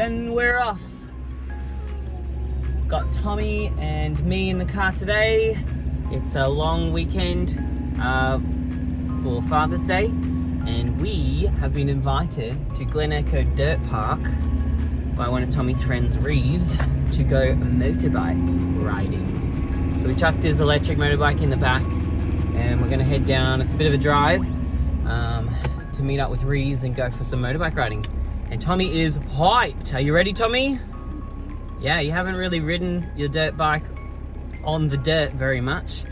And we're off. Got Tommy and me in the car today. It's a long weekend for Father's Day, and we have been invited to Glen Echo Dirt Park by one of Tommy's friends, Reeves, to go motorbike riding. So we chucked his electric motorbike in the back and we're gonna head down. It's a bit of a drive to meet up with Reeves and go for some motorbike riding. And Tommy is hyped. Are you ready, Tommy? Yeah, you haven't really ridden your dirt bike on the dirt very much,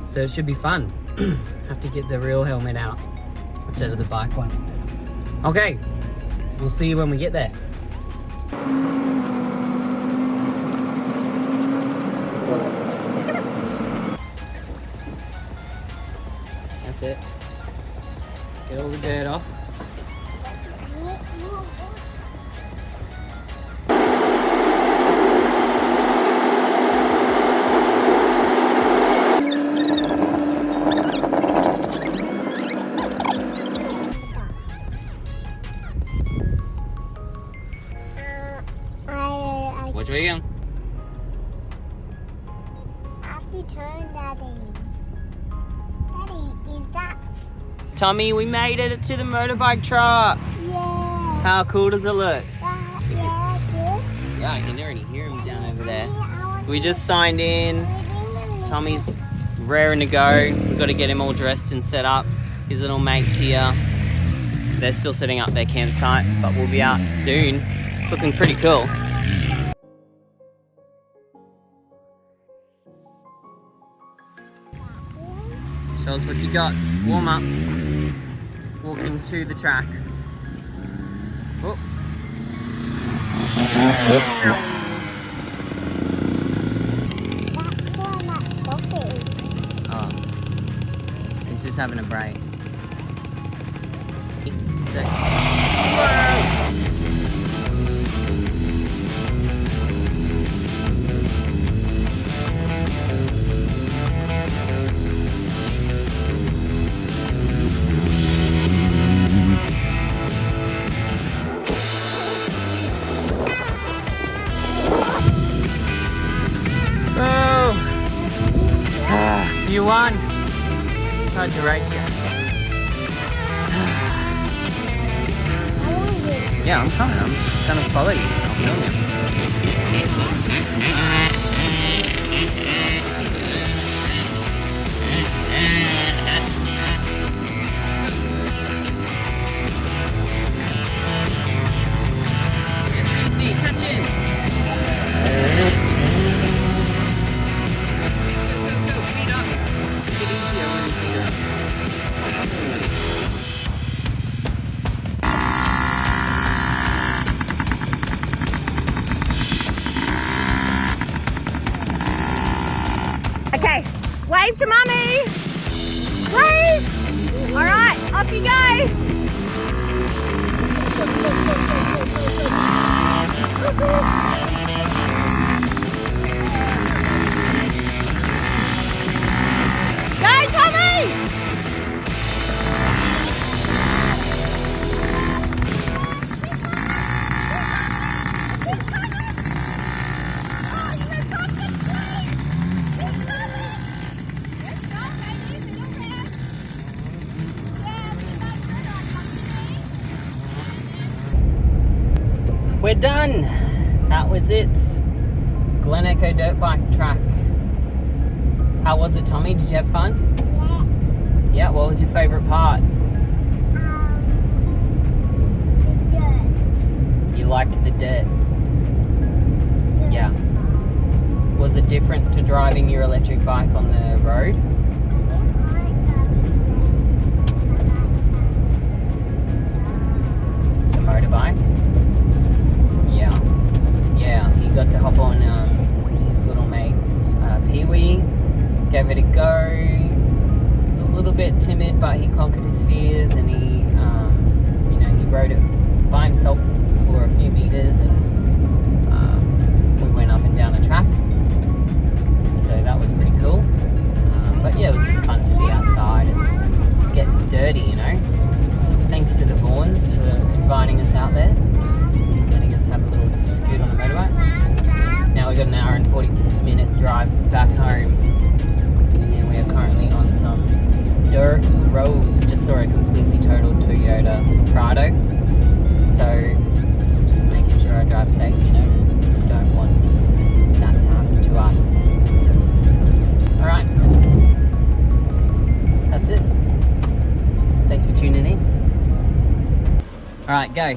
so it should be fun. Have to get the real helmet out instead of the bike one. Okay, we'll see you when we get there. That's it. Get all the dirt off. Which way are you going? I have to turn, Daddy. Daddy, is that... Tommy, we made it to the motorbike track. Yeah. How cool does it look? Yeah, good. Yeah, I can already hear him down over there. We just signed in. Tommy's raring to go. We've got to get him all dressed and set up. His little mates here. They're still setting up their campsite, but we'll be out soon. It's looking pretty cool. Show us what you got. Warm-ups. Walking to the track. Oh. Oh. He's just having a break. You won. Tried to race you. Yeah, I'm coming. I'm gonna follow you. I'll film you. It's easy. Catch him. Okay, wave to Mummy. Wave. All right, off you go. Go, Tommy. We're done. That was it. Glen Echo Dirt Bike Track. How was it, Tommy? Did you have fun? Yeah. Yeah, what was your favourite part? The dirt. You liked the dirt. Yeah. Was it different to driving your electric bike on the road? The motorbike? Yeah, he got to hop on his little mate's peewee, gave it a go. He was a little bit timid, but he conquered his fears, and he rode it by himself for a few meters, and we went up and down the track. So that was pretty cool. But yeah, it was just fun to be outside and get dirty, you know. Thanks to the Vaughans for inviting us out there, letting us have a little got an hour and 40-minute drive back home, and we are currently on some dirt roads. Just saw a completely totaled Toyota Prado, so just making sure I drive safe, you know. Don't want that to happen to us. Alright, that's it. Thanks for tuning in. Alright, go.